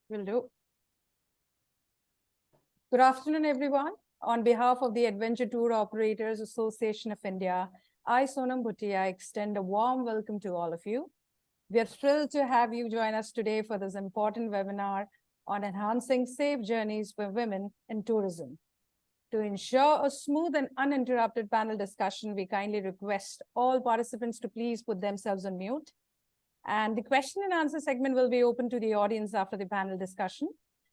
Will do. Good afternoon, everyone. On behalf of the Adventure Tour Operators Association of India, I, Sonam Bhutia, extend a warm welcome to all of you. We are thrilled to have you join us today for this important webinar on enhancing safe journeys for women in tourism. To ensure a smooth and uninterrupted panel discussion, we kindly request all participants to please put themselves on mute. And the question and answer segment will be open to the audience after the panel discussion.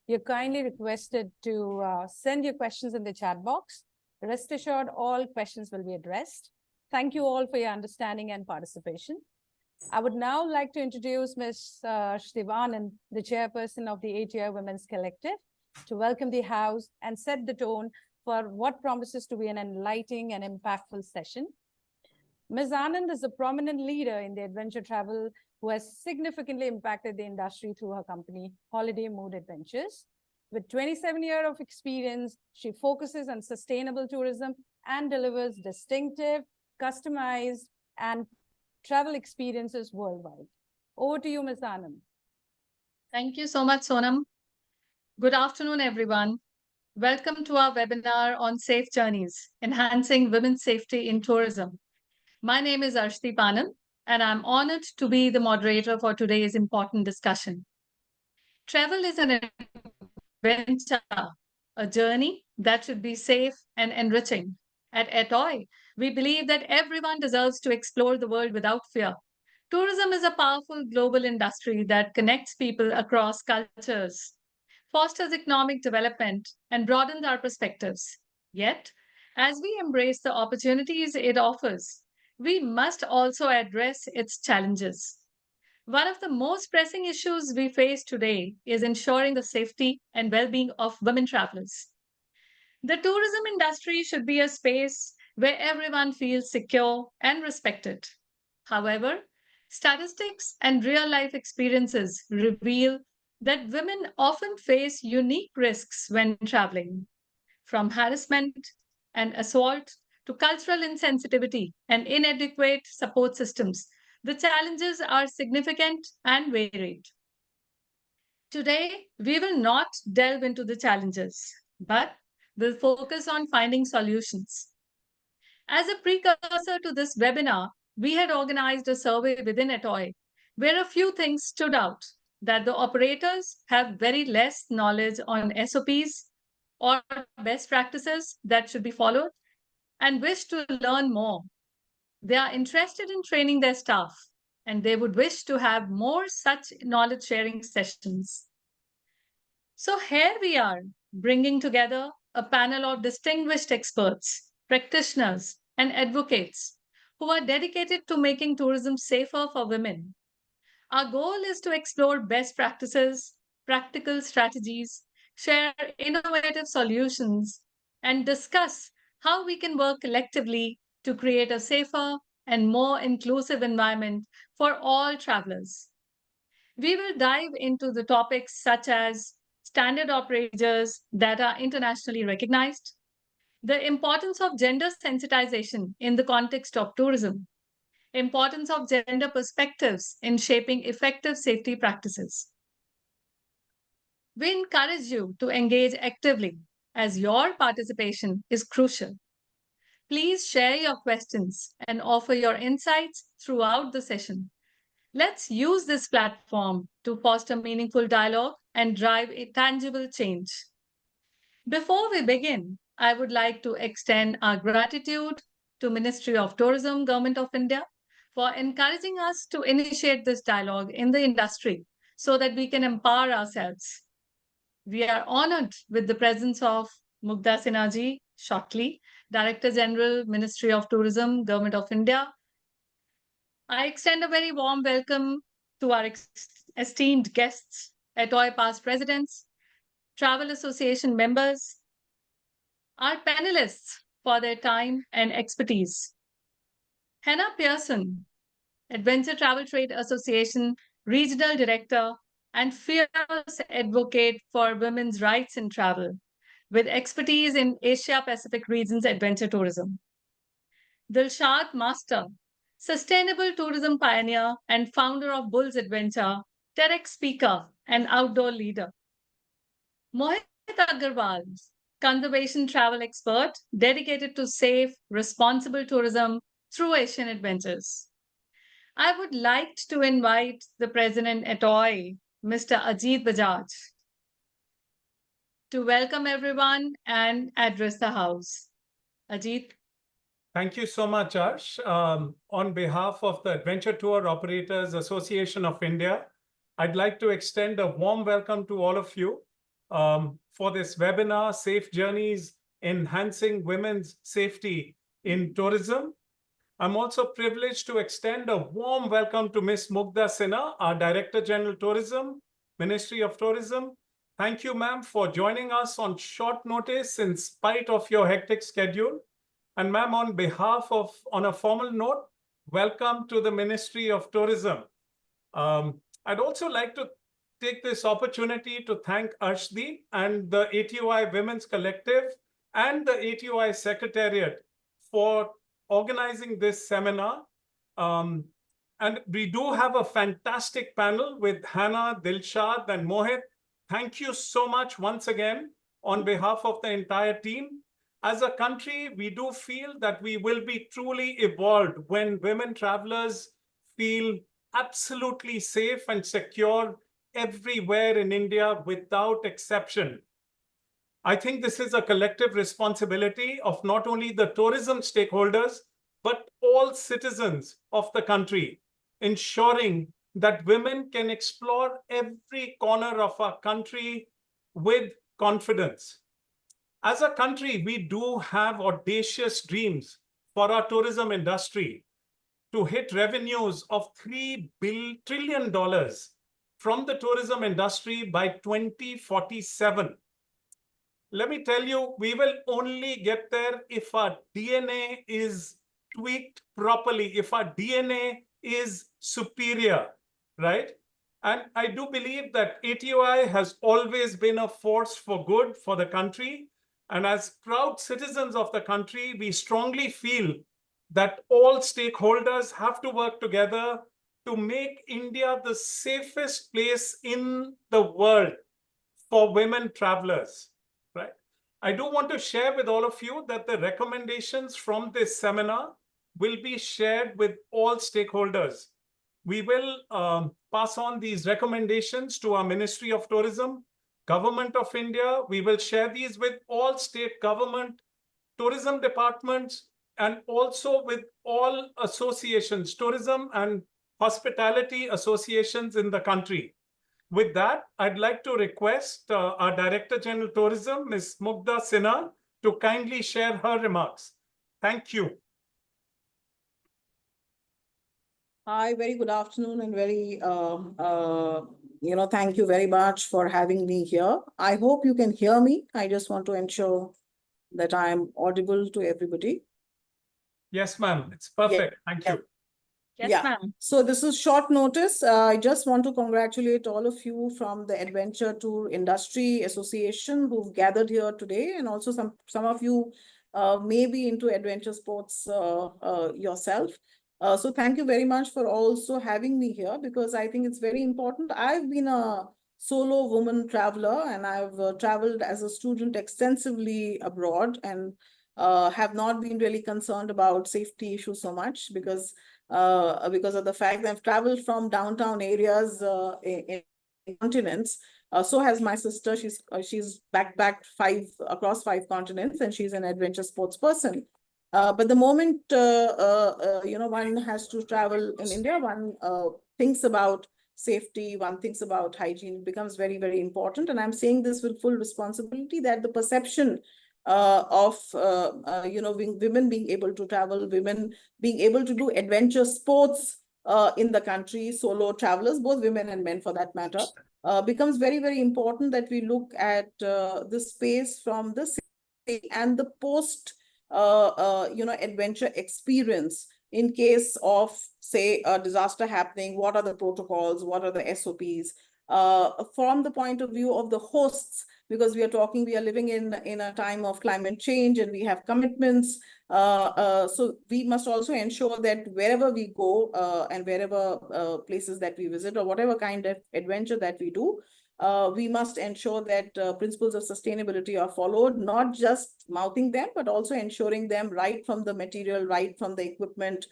You're kindly requested to send your questions in the chat box. Rest assured, all questions will be addressed. Thank you all for your understanding and participation. I would now like to introduce Ms. Shruti Anand, the chairperson of the ATOAI Women's Collective, to welcome the House and set the tone for what promises to be an enlightening and impactful session. Ms. Anand is a prominent leader in the adventure travel who has significantly impacted the industry through her company, Holiday Mood Adventures. With 27 years of experience, she focuses on sustainable tourism and delivers distinctive, customized, and travel experiences worldwide. Over to you, Ms. Anand. Thank you so much, Sonam. Good afternoon, everyone. Welcome to our webinar on Safe Journeys, Enhancing Women's Safety in Tourism. My name is Shruti Anand, and I'm honored to be the moderator for today's important discussion. Travel is an adventure, a journey that should be safe and enriching. At ATOAI, we believe that everyone deserves to explore the world without fear. Tourism is a powerful global industry that connects people across cultures, fosters economic development, and broadens our perspectives. Yet, as we embrace the opportunities it offers, we must also address its challenges. One of the most pressing issues we face today is ensuring the safety and well being of women travelers. The tourism industry should be a space where everyone feels secure and respected. However, statistics and real life experiences reveal that women often face unique risks when traveling, from harassment and assault to cultural insensitivity and inadequate support systems. The challenges are significant and varied. Today, we will not delve into the challenges, but will focus on finding solutions. As a precursor to this webinar, we had organized a survey within ATOAI where a few things stood out: that the operators have very less knowledge on SOPs or best practices that should be followed and wish to learn more. They are interested in training their staff, and they would wish to have more such knowledge sharing sessions. So here we are, bringing together a panel of distinguished experts, practitioners, and advocates who are dedicated to making tourism safer for women. Our goal is to explore best practices, practical strategies, share innovative solutions, and discuss how we can work collectively to create a safer and more inclusive environment for all travelers. We will dive into the topics such as standard operators that are internationally recognized, the importance of gender sensitization in the context of tourism, importance of gender perspectives in shaping effective safety practices. We encourage you to engage actively as your participation is crucial. Please share your questions and offer your insights throughout the session. Let's use this platform to foster meaningful dialogue and drive a tangible change. Before we begin, I would like to extend our gratitude to Ministry of Tourism, Government of India, for encouraging us to initiate this dialogue in the industry so that we can empower ourselves. We are honored with the presence of Mugdha Sinha ji Shockley, Director General, Ministry of Tourism, Government of India. I extend a very warm welcome to our esteemed guests, ATOAI past presidents, Travel Association members, our panelists for their time and expertise. Hannah Pearson, Adventure Travel Trade Association Regional Director and fierce advocate for women's rights in travel, with expertise in Asia Pacific region's adventure tourism. Dilshad Master, sustainable tourism pioneer and founder of Bulls Adventure, TEDx speaker, and outdoor leader. Mohit Agarwal, conservation travel expert dedicated to safe, responsible tourism through Asian adventures. I would like to invite the president at ATOAI, Mr. Ajit Bajaj, to welcome everyone and address the house. Ajit. Thank you so much, Arsh. On behalf of the Adventure Tour Operators Association of India, I'd like to extend a warm welcome to all of you for this webinar, Safe Journeys Enhancing Women's Safety in Tourism. I'm also privileged to extend a warm welcome to Ms. Mugdha Sinha, our Director General Tourism, Ministry of Tourism. Thank you, ma'am, for joining us on short notice in spite of your hectic schedule. And ma'am, on a formal note, welcome to the Ministry of Tourism. I'd also like to take this opportunity to thank Arshdeep and the ATOI Women's Collective and the ATOI Secretariat for organizing this seminar. And we do have a fantastic panel with Hannah, Dilshad, and Mohit. Thank you so much once again on behalf of the entire team. As a country, we do feel that we will be truly evolved when women travelers feel absolutely safe and secure everywhere in India without exception. I think this is a collective responsibility of not only the tourism stakeholders, but all citizens of the country, ensuring that women can explore every corner of our country with confidence. As a country, we do have audacious dreams for our tourism industry to hit revenues of $3 trillion from the tourism industry by 2047. Let me tell you, we will only get there if our DNA is tweaked properly, if our DNA is superior, right? And I do believe that ATOI has always been a force for good for the country. And as proud citizens of the country, we strongly feel that all stakeholders have to work together to make India the safest place in the world for women travelers, right? I do want to share with all of you that the recommendations from this seminar will be shared with all stakeholders. We will pass on these recommendations to our Ministry of Tourism, Government of India. We will share these with all state government, tourism departments, and also with all associations, tourism and hospitality associations in the country. With that, I'd like to request our Director General Tourism, Ms. Mugdha Sinha, to kindly share her remarks. Thank you. Hi, very good afternoon and thank you very much for having me here. I hope you can hear me. I just want to ensure that I'm audible to everybody. Yes, ma'am. It's perfect. Yeah. Thank you. Yes, ma'am. So this is short notice. I just want to congratulate all of you from the Adventure Tour Industry Association who've gathered here today, and also some of you may be into adventure sports yourself. So thank you very much for also having me here, because I think it's very important. I've been a solo woman traveler, and I've traveled as a student extensively abroad, and have not been really concerned about safety issues so much because of the fact that I've traveled from downtown areas in continents. So has my sister. She's backpacked across 5 continents, and she's an adventure sports person. But the moment one has to travel in India, one thinks about safety, one thinks about hygiene. It becomes very, very important. And I'm saying this with full responsibility, that the perception of women being able to travel, women being able to do adventure sports in the country, solo travelers, both women and men for that matter, becomes very, very important, that we look at this space from the and the post adventure experience. In case of, say, a disaster happening, what are the protocols, what are the SOPs, from the point of view of the hosts, because we are living in a time of climate change, and we have commitments. So we must also ensure that wherever we go and wherever places that we visit, or whatever kind of adventure that we do, we must ensure that principles of sustainability are followed, not just mouthing them, but also ensuring them right from the material, right from the equipment,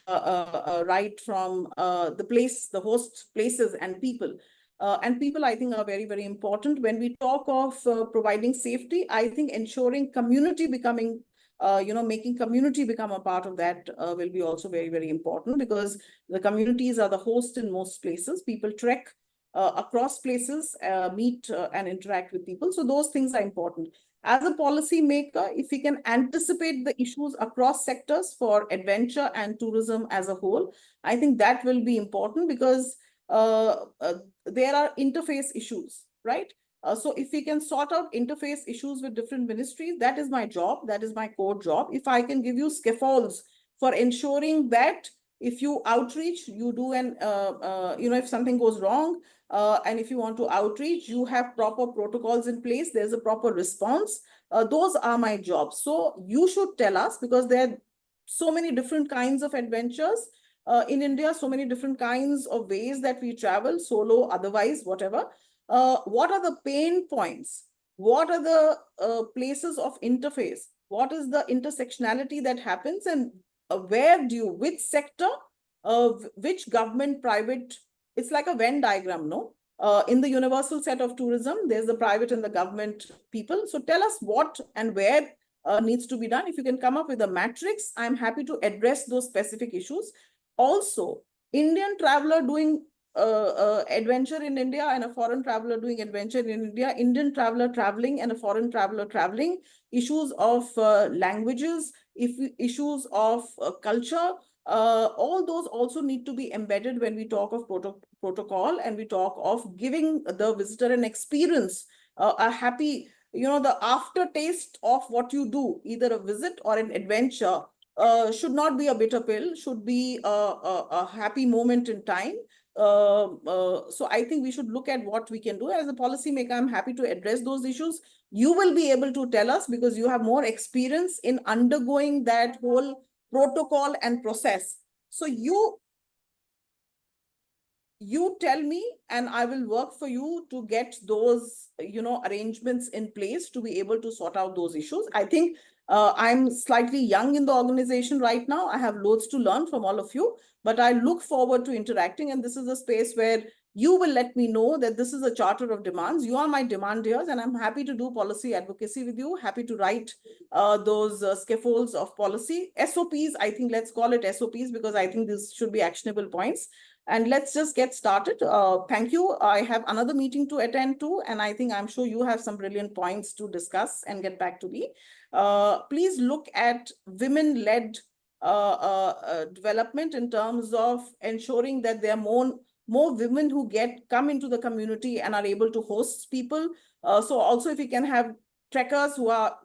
right from the host places and people. And people, I think, are very, very important. When we talk of providing safety, I think ensuring community becoming, making community become a part of that will be also very, very important, because the communities are the host in most places. People trek across places, meet and interact with people. So those things are important. As a policy maker, if we can anticipate the issues across sectors for adventure and tourism as a whole, I think that will be important, because there are interface issues, right? So if we can sort out interface issues with different ministries, that is my job, that is my core job. If I can give you scaffolds for ensuring that if you outreach, you do if something goes wrong, and if you want to outreach, you have proper protocols in place, there's a proper response. Those are my jobs. So you should tell us, because there are so many different kinds of adventures in India, so many different kinds of ways that we travel, solo, otherwise, whatever. What are the pain points? What are the places of interface? What is the intersectionality that happens? And which sector, which government, private, it's like a Venn diagram, no? In the universal set of tourism, there's the private and the government people. So tell us what and where needs to be done. If you can come up with a matrix, I'm happy to address those specific issues. Also, Indian traveler doing adventure in India and a foreign traveler doing adventure in India, Indian traveler traveling and a foreign traveler traveling, issues of languages, issues of culture, all those also need to be embedded when we talk of protocol, and we talk of giving the visitor an experience, a happy, the aftertaste of what you do, either a visit or an adventure, should not be a bitter pill, should be a happy moment in time. So I think we should look at what we can do. As a policymaker, I'm happy to address those issues. You will be able to tell us, because you have more experience in undergoing that whole protocol and process. So you tell me, and I will work for you to get those, arrangements in place to be able to sort out those issues. I think I'm slightly young in the organization right now. I have loads to learn from all of you, but I look forward to interacting. And this is a space where you will let me know that this is a charter of demands. You are my demandiers, and I'm happy to do policy advocacy with you, happy to write those scaffolds of policy. SOPs, I think let's call it SOPs, because I think this should be actionable points. And let's just get started. Thank you. I have another meeting to attend to, and I'm sure you have some brilliant points to discuss and get back to me. Please look at women-led development in terms of ensuring that there are more women who come into the community and are able to host people. So also if we can have trekkers who are,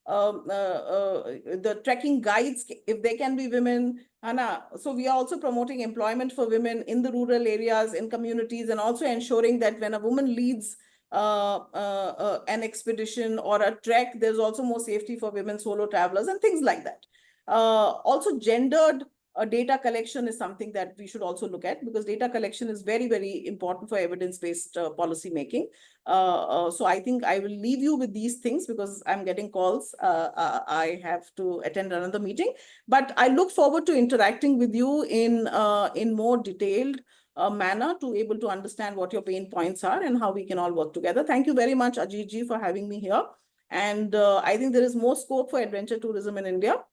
the trekking guides, if they can be women. Anna, so we are also promoting employment for women in the rural areas, in communities, and also ensuring that when a woman leads an expedition or a trek, there's also more safety for women solo travelers and things like that. Also gendered data collection is something that we should also look at, because data collection is very, very important for evidence-based policy making. So I think I will leave you with these things, because I'm getting calls. I have to attend another meeting, but I look forward to interacting with you in more detailed manner, to able to understand what your pain points are and how we can all work together. Thank you very much, Ajit ji, for having me here. And I think there is more scope for adventure tourism in India.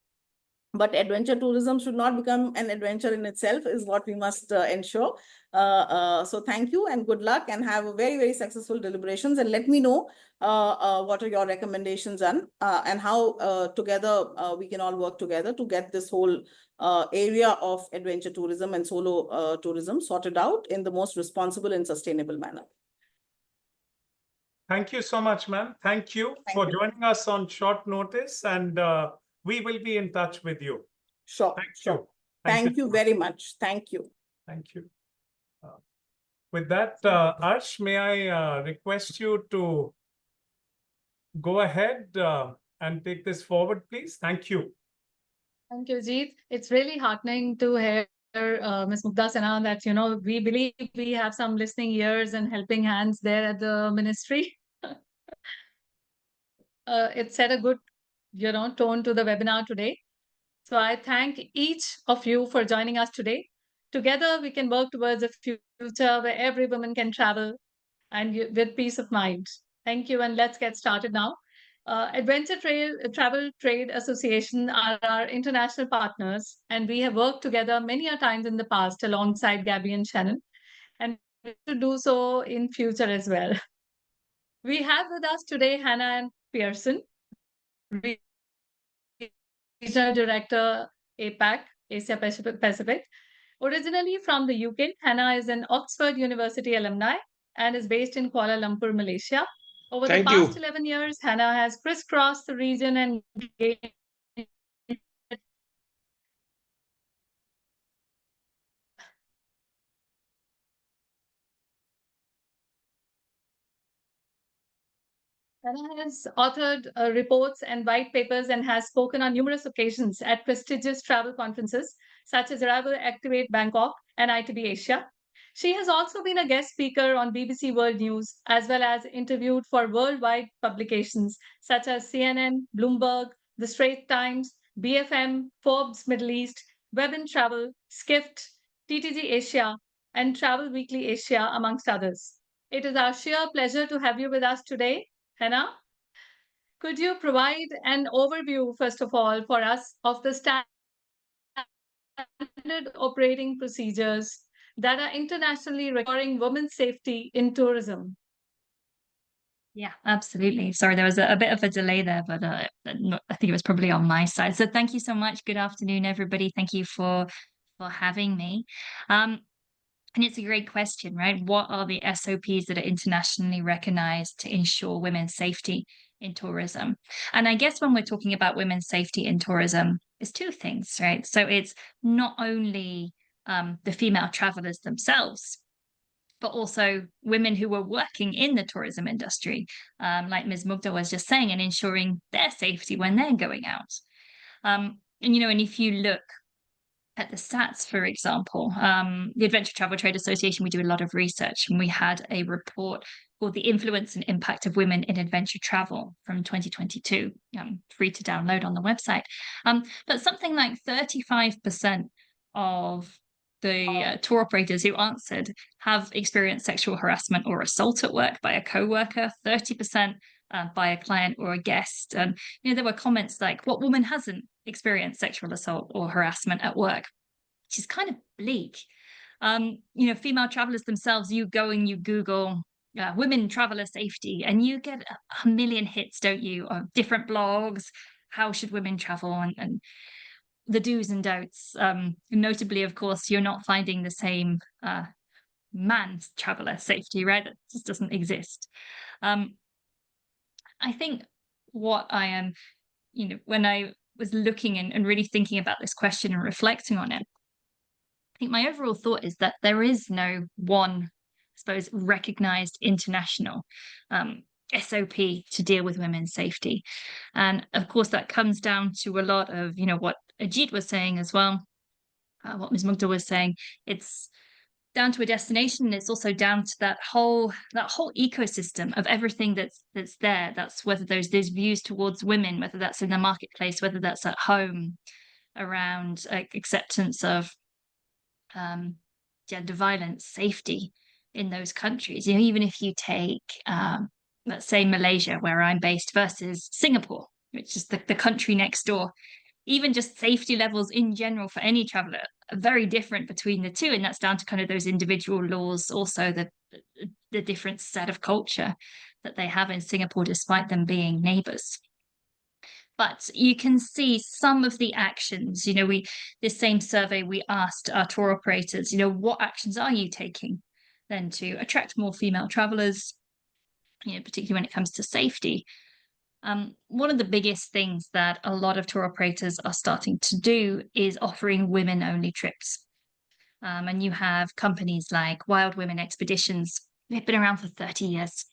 But adventure tourism should not become an adventure in itself, is what we must ensure. So thank you and good luck, and have a very, very successful deliberations. And let me know what are your recommendations and how together we can all work together to get this whole area of adventure tourism and solo tourism sorted out in the most responsible and sustainable manner. Thank you so much, ma'am. Thank you for joining us on short notice, and we will be in touch with you. Sure. Thank sure. you. Thank you very much. Thank you. Thank you. With that, Arsh, may I request you to go ahead and take this forward, please? Thank you. Thank you, Jeet. It's really heartening to hear Ms. Mugdha Sinha, that, we believe we have some listening ears and helping hands there at the ministry. It set a good, tone to the webinar today. So I thank each of you for joining us today. Together, we can work towards a future where every woman can travel and with peace of mind. Thank you, and let's get started now. Travel Trade Association are our international partners, and we have worked together many a times in the past alongside Gabby and Shannon, and we will do so in future as well. We have with us today Hannah and Pearson, Regional Director, APAC, Asia Pacific. Originally from the UK, Hannah is an Oxford University alumni and is based in Kuala Lumpur, Malaysia. Over the past 11 years, Hannah has crisscrossed the region and gained Hannah has authored reports and white papers and has spoken on numerous occasions at prestigious travel conferences such as Travel Activate Bangkok and ITB Asia. She has also been a guest speaker on BBC World News, as well as interviewed for worldwide publications such as CNN, Bloomberg, The Straits Times, BFM, Forbes Middle East, Web and Travel, Skift, TTG Asia, and Travel Weekly Asia, amongst others. It is our sheer pleasure to have you with us today, Hannah. Could you provide an overview, first of all, for us of the standard operating procedures that are internationally requiring women's safety in tourism? Yeah, absolutely. Sorry, there was a bit of a delay there, but I think it was probably on my side. So thank you so much. Good afternoon, everybody. Thank you for having me. And it's a great question, right? What are the SOPs that are internationally recognized to ensure women's safety in tourism? And I guess when we're talking about women's safety in tourism, it's two things, right? So it's not only the female travelers themselves, but also women who were working in the tourism industry, like Ms. Mugdha was just saying, and ensuring their safety when they're going out. And if you look at the stats, for example, the Adventure Travel Trade Association, we do a lot of research, and we had a report called The Influence and Impact of Women in Adventure Travel from 2022, free to download on the website. But something like 35% of the tour operators who answered have experienced sexual harassment or assault at work by a co-worker, 30% by a client or a guest. And there were comments like, what woman hasn't experienced sexual assault or harassment at work, which is kind of bleak. Female travelers themselves, you go and you Google women traveler safety, and you get a million hits, don't you, of different blogs, how should women travel, and the do's and don'ts. Notably, of course, you're not finding the same man's traveler safety, right? That just doesn't exist. I think what I am, when I was looking and really thinking about this question and reflecting on it, I think my overall thought is that there is no one, I suppose, recognized international SOP to deal with women's safety. And of course, that comes down to a lot of, what Ajit was saying as well, what Ms. Mugdha was saying. It's down to a destination, and it's also down to that whole ecosystem of everything that's there. That's whether there's views towards women, whether that's in the marketplace, whether that's at home, around acceptance of gender violence, safety in those countries. Even if you take, let's say, Malaysia, where I'm based, versus Singapore, which is the country next door, even just safety levels in general for any traveler are very different between the two. And that's down to kind of those individual laws, also the different set of culture that they have in Singapore, despite them being neighbors. But you can see some of the actions. This same survey, we asked our tour operators, what actions are you taking then to attract more female travelers, particularly when it comes to safety? One of the biggest things that a lot of tour operators are starting to do is offering women-only trips. And you have companies like Wild Women Expeditions. They've been around for 30 years.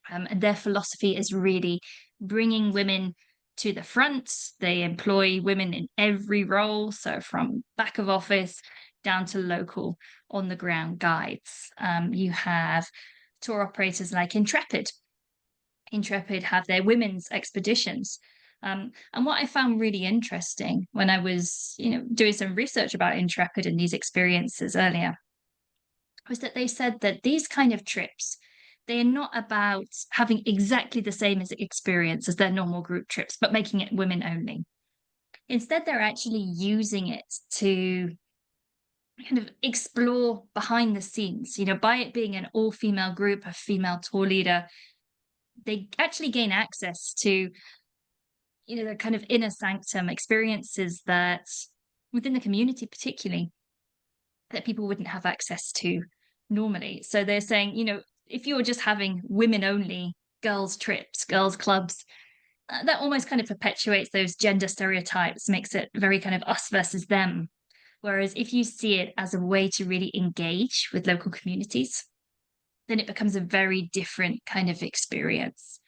And their philosophy is really bringing women to the front. They employ women in every role, so from back of office down to local on the ground guides. You have tour operators like Intrepid. Intrepid have their women's expeditions. And what I found really interesting when I was, doing some research about Intrepid and these experiences earlier, was that they said that these kind of trips, they are not about having exactly the same experience as their normal group trips, but making it women only. Instead, they're actually using it to kind of explore behind the scenes, by it being an all-female group, a female tour leader, they actually gain access to, the kind of inner sanctum experiences that within the community, particularly, that people wouldn't have access to normally. So they're saying, if you're just having women only girls trips, girls clubs, that almost kind of perpetuates those gender stereotypes, makes it very kind of us versus them. Whereas if you see it as a way to really engage with local communities, then it becomes a very different kind of experience.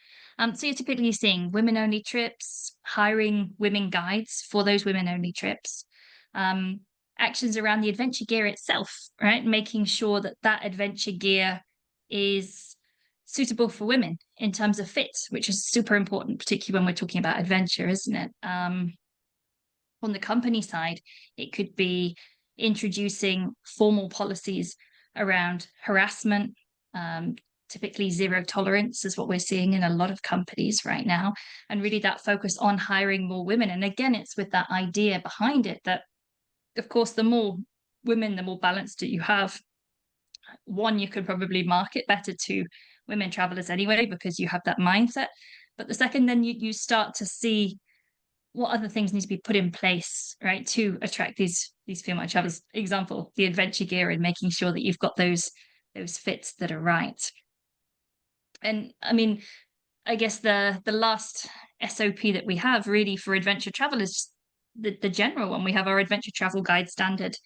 So you're typically seeing women-only trips, hiring women guides for those women-only trips, actions around the adventure gear itself, right? Making sure that that adventure gear is suitable for women in terms of fit, which is super important, particularly when we're talking about adventure, isn't it? On the company side, it could be introducing formal policies around harassment. Typically zero tolerance is what we're seeing in a lot of companies right now, and really that focus on hiring more women. And again, it's with that idea behind it that, of course, the more women, the more balanced that you have. One, you could probably market better to women travelers anyway, because you have that mindset. But the second, then you start to see what other things need to be put in place, right, to attract these female travelers. Example, the adventure gear, and making sure that you've got those fits that are right. And I mean, I guess the last SOP that we have really for adventure travel is the general one. We have our adventure travel guide standard,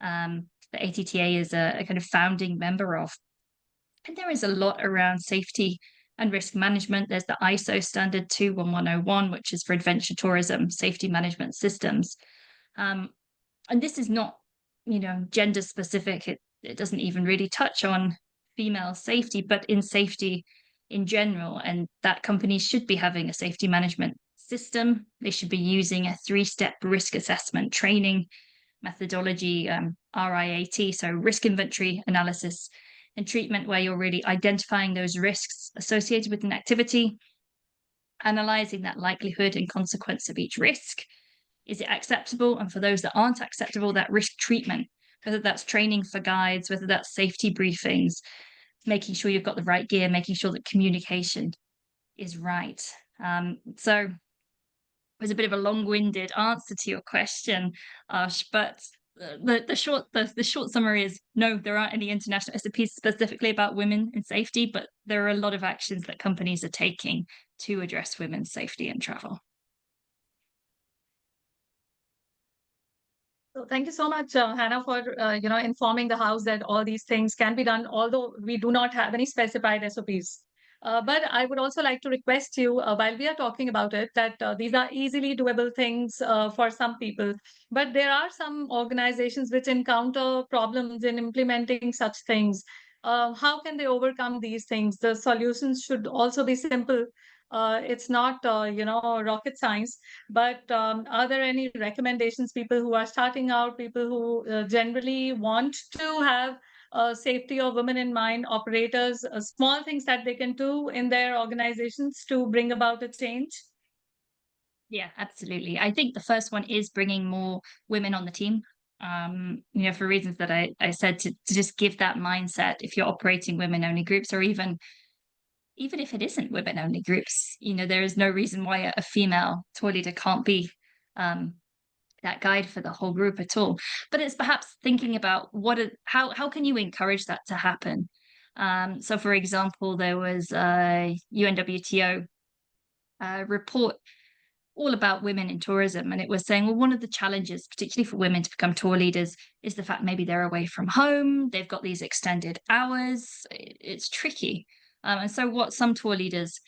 that ATTA is a kind of founding member of. And there is a lot around safety and risk management. There's the ISO standard 21101, which is for adventure tourism safety management systems. And this is not, gender specific. It doesn't even really touch on female safety, but in safety in general. And that companies should be having a safety management system. They should be using a 3-step risk assessment training methodology, RIAT, so risk inventory, analysis, and treatment, where you're really identifying those risks associated with an activity, analyzing that likelihood and consequence of each risk. Is it acceptable? And for those that aren't acceptable, that risk treatment, whether that's training for guides, whether that's safety briefings, making sure you've got the right gear, making sure that communication is right. So it was a bit of a long-winded answer to your question, Ash, but the short summary is no, there aren't any international SOPs specifically about women in safety, but there are a lot of actions that companies are taking to address women's safety in travel. So thank you so much, Hannah, for informing the House that all these things can be done, although we do not have any specified SOPs. But I would also like to request you, while we are talking about it, that these are easily doable things for some people. But there are some organizations which encounter problems in implementing such things. How can they overcome these things? The solutions should also be simple. It's not, rocket science, but are there any recommendations, people who are starting out, people who generally want to have safety of women in mind, operators, small things that they can do in their organizations to bring about a change? Yeah, absolutely. I think the first one is bringing more women on the team. For reasons that I said, to just give that mindset. If you're operating women-only groups, or even if it isn't women-only groups, there is no reason why a female tour leader can't be that guide for the whole group at all. But it's perhaps thinking about how can you encourage that to happen? So, for example, there was a UNWTO report all about women in tourism, and it was saying, well, one of the challenges, particularly for women to become tour leaders, is the fact maybe they're away from home, they've got these extended hours, it's tricky. And so what some tour leaders,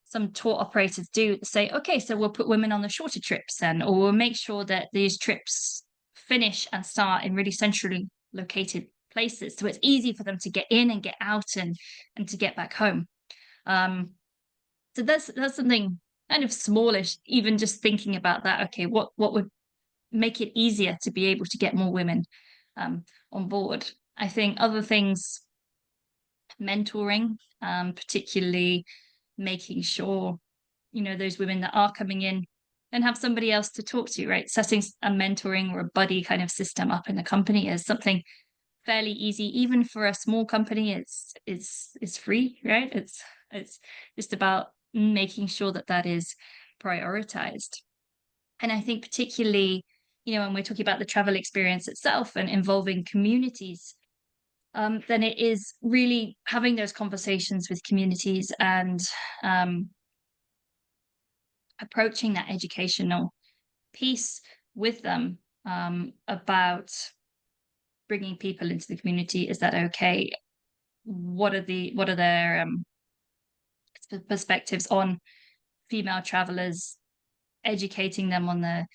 some tour operators do, say, okay, so we'll put women on the shorter trips then, or we'll make sure that these trips finish and start in really centrally located places. So it's easy for them to get in and get out and to get back home. So that's something kind of smallish, even just thinking about that. Okay, what would make it easier to be able to get more women on board? I think other things, mentoring, particularly making sure, you know, those women that are coming in and have somebody else to talk to, right? Setting a mentoring or a buddy kind of system up in the company is something fairly easy, even for a small company. It's free, right? It's just about making sure that that is prioritized. And I think particularly, you know, when we're talking about the travel experience itself and involving communities, then it is really having those conversations with communities and approaching that educational piece with them about bringing people into the community. Is that okay? What are their perspectives on female travelers? Educating them on the,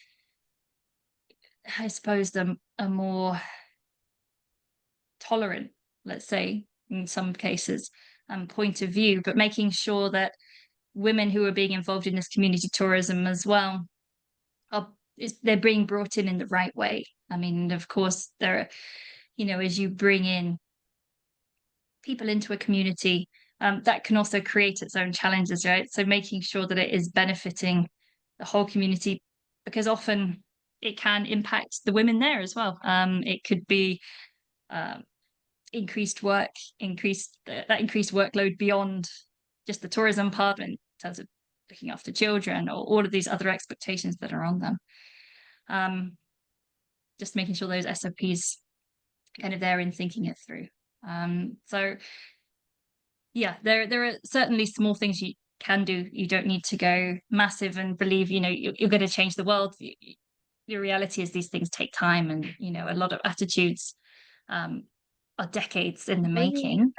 I suppose, a more tolerant, let's say, in some cases, point of view, but making sure that women who are being involved in this community tourism as well they're being brought in the right way. I mean, of course, there are, you know, as you bring in people into a community, that can also create its own challenges, right? So making sure that it is benefiting the whole community, because often it can impact the women there as well. It could be increased workload beyond just the tourism part in terms of looking after children or all of these other expectations that are on them. Just making sure those SOPs kind of there in thinking it through. So yeah, there are certainly small things you can do. You don't need to go massive and believe, you know, you're going to change the world. The reality is these things take time, and, you know, a lot of attitudes are decades in the making.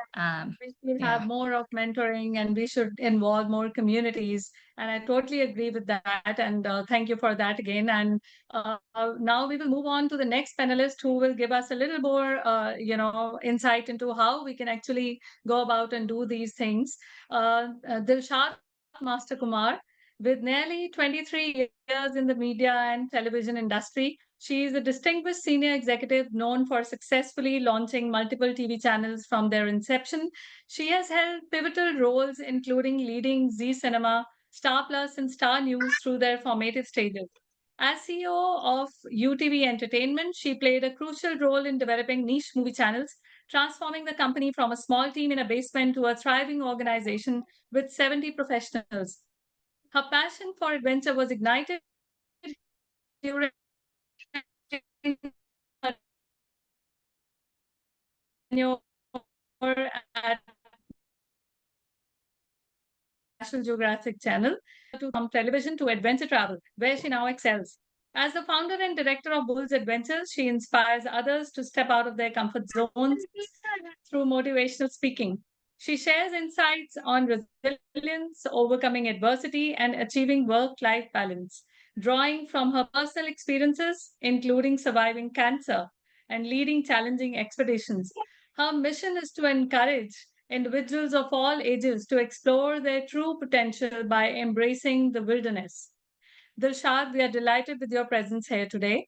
We should have more of mentoring, and we should involve more communities. And I totally agree with that. And thank you for that again. And now we will move on to the next panelist, who will give us a little more, you know, insight into how we can actually go about and do these things. Dilshad Master Kumar, with nearly 23 years in the media and television industry, she is a distinguished senior executive known for successfully launching multiple TV channels from their inception. She has held pivotal roles, including leading Zee Cinema, Star Plus, and Star News through their formative stages. As CEO of UTV Entertainment, she played a crucial role in developing niche movie channels, transforming the company from a small team in a basement to a thriving organization with 70 professionals. Her passion for adventure was ignited during her tenure at National Geographic Channel, from television to adventure travel, where she now excels. As the founder and director of Bull's Adventures, she inspires others to step out of their comfort zones through motivational speaking. She shares insights on resilience, overcoming adversity, and achieving work-life balance, drawing from her personal experiences, including surviving cancer and leading challenging expeditions. Her mission is to encourage individuals of all ages to explore their true potential by embracing the wilderness. Dilshad, we are delighted with your presence here today.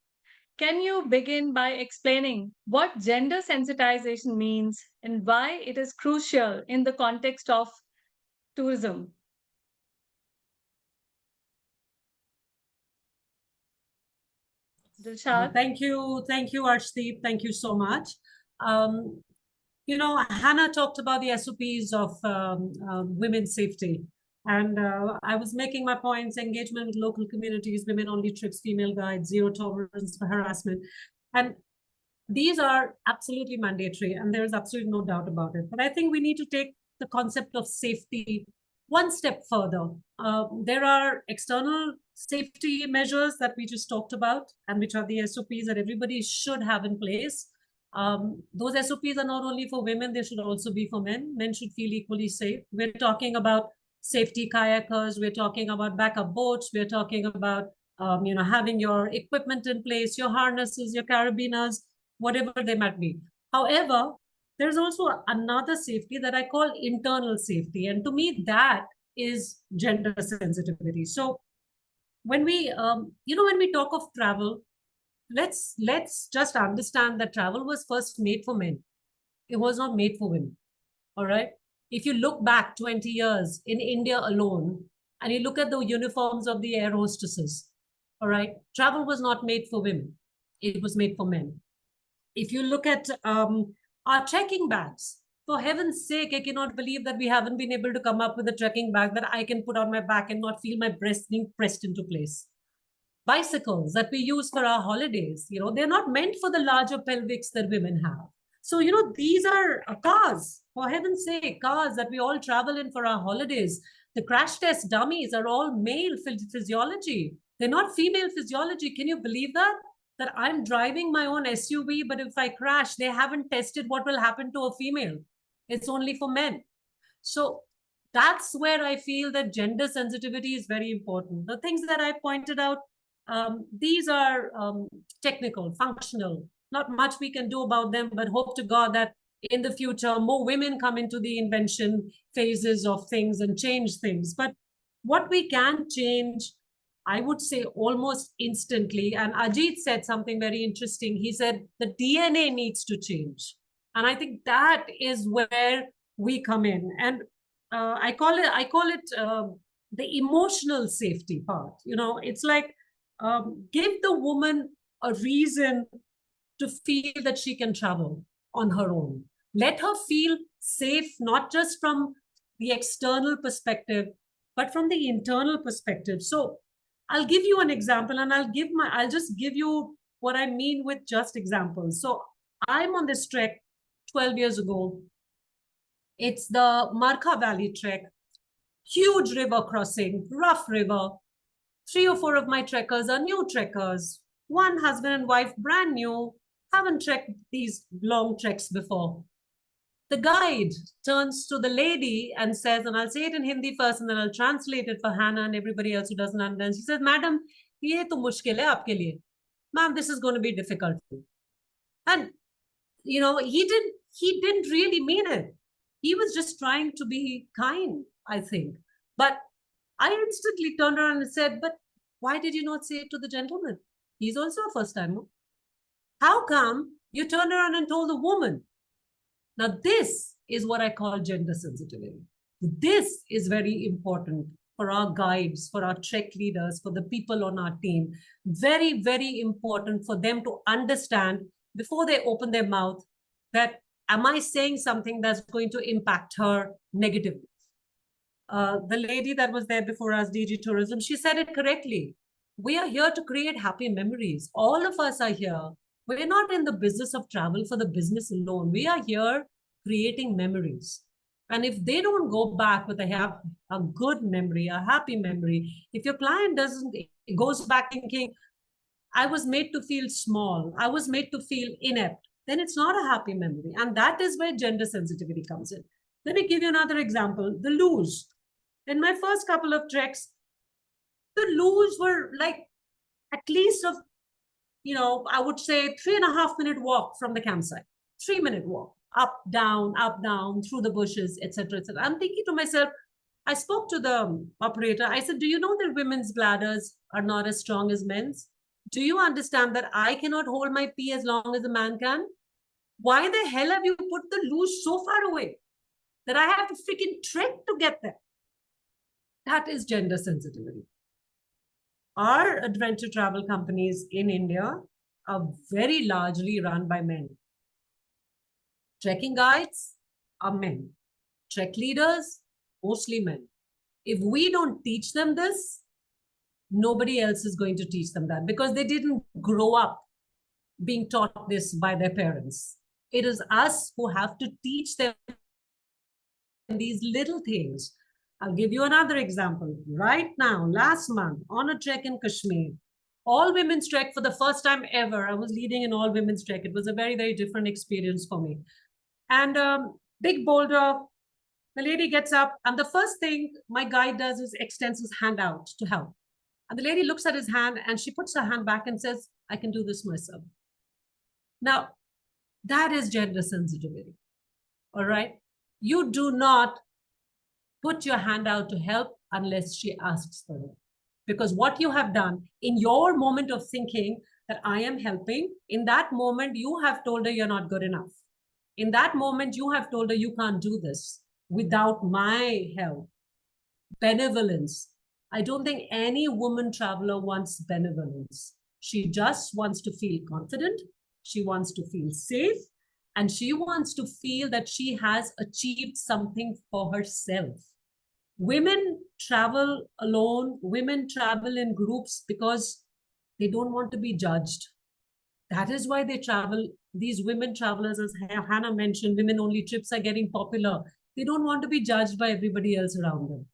Can you begin by explaining what gender sensitization means and why it is crucial in the context of tourism? Dilshad? Thank you, Arshdeep. Thank you so much. You know, Hannah talked about the SOPs of women's safety. And I was making my points: engagement with local communities, women-only trips, female guides, zero tolerance for harassment. And these are absolutely mandatory, and there is absolutely no doubt about it. But I think we need to take the concept of safety one step further. There are external safety measures that we just talked about, and which are the SOPs that everybody should have in place. Those SOPs are not only for women, they should also be for men. Men should feel equally safe. We're talking about safety kayakers, we're talking about backup boats, we're talking about having your equipment in place, your harnesses, your carabiners, whatever they might be. However, there's also another safety that I call internal safety. And to me, that is gender sensitivity. So when we, when we talk of travel, let's just understand that travel was first made for men. It was not made for women. All right. If you look back 20 years in India alone, and you look at the uniforms of the air hostesses, all right, travel was not made for women. It was made for men. If you look at our trekking bags, for heaven's sake, I cannot believe that we haven't been able to come up with a trekking bag that I can put on my back and not feel my breast being pressed into place. Bicycles that we use for our holidays, they're not meant for the larger pelvics that women have. So, these are cars, for heaven's sake, cars that we all travel in for our holidays. The crash test dummies are all male physiology. They're not female physiology. Can you believe that? That I'm driving my own SUV, but if I crash, they haven't tested what will happen to a female. It's only for men. So that's where I feel that gender sensitivity is very important. The things that I pointed out, these are technical, functional, not much we can do about them, but hope to God that in the future, more women come into the invention phases of things and change things. But what we can change, I would say almost instantly, and Ajit said something very interesting. He said the DNA needs to change. And I think that is where we come in. And I call it the emotional safety part. It's like, give the woman a reason to feel that she can travel on her own. Let her feel safe, not just from the external perspective, but from the internal perspective. So I'll give you an example, and I'll just give you what I mean with just examples. So I'm on this trek 12 years ago. It's the Markha Valley trek, huge river crossing, rough river. 3 or 4 of my trekkers are new trekkers. One husband and wife, brand new, haven't trekked these long treks before. The guide turns to the lady and says, and I'll say it in Hindi first, and then I'll translate it for Hannah and everybody else who doesn't understand. She says, "Madam, ye to mushkil hai aapke liye. Ma'am, this is going to be difficult for you." And, he didn't really mean it. He was just trying to be kind, I think. But I instantly turned around and said, "But why did you not say it to the gentleman? He's also a first-timer. How come you turned around and told the woman?" Now, this is what I call gender sensitivity. This is very important for our guides, for our trek leaders, for the people on our team. Very, very important for them to understand before they open their mouth that, am I saying something that's going to impact her negatively? The lady that was there before us, DG Tourism, she said it correctly. We are here to create happy memories. All of us are here. We're not in the business of travel for the business alone. We are here creating memories. And if they don't go back with a good memory, a happy memory, if your client goes back thinking, I was made to feel small, I was made to feel inept, then it's not a happy memory. And that is where gender sensitivity comes in. Let me give you another example, the loos. In my first couple of treks, the loos were like at least I would say 3.5 minute walk from the campsite, 3-minute walk, up, down, through the bushes, etc., etc. I'm thinking to myself, I spoke to the operator. I said, do you know that women's bladders are not as strong as men's? Do you understand that I cannot hold my pee as long as a man can? Why the hell have you put the loos so far away that I have to freaking trek to get there? That is gender sensitivity. Our adventure travel companies in India are very largely run by men. Trekking guides are men. Trek leaders, mostly men. If we don't teach them this, nobody else is going to teach them that because they didn't grow up being taught this by their parents. It is us who have to teach them these little things. I'll give you another example. Right now, last month, on a trek in Kashmir, all women's trek for the first time ever. I was leading an all women's trek. It was a very, very different experience for me. And big boulder, the lady gets up, and the first thing my guide does is extends his hand out to help. And the lady looks at his hand and she puts her hand back and says, I can do this myself. Now, that is gender sensitivity. All right. You do not put your hand out to help unless she asks for it. Because what you have done in your moment of thinking that I am helping, in that moment, you have told her you're not good enough. In that moment, you have told her you can't do this without my help. Benevolence. I don't think any woman traveler wants benevolence. She just wants to feel confident. She wants to feel safe. And she wants to feel that she has achieved something for herself. Women travel alone. Women travel in groups because they don't want to be judged. That is why they travel. These women travelers, as Hannah mentioned, women-only trips are getting popular. They don't want to be judged by everybody else around them.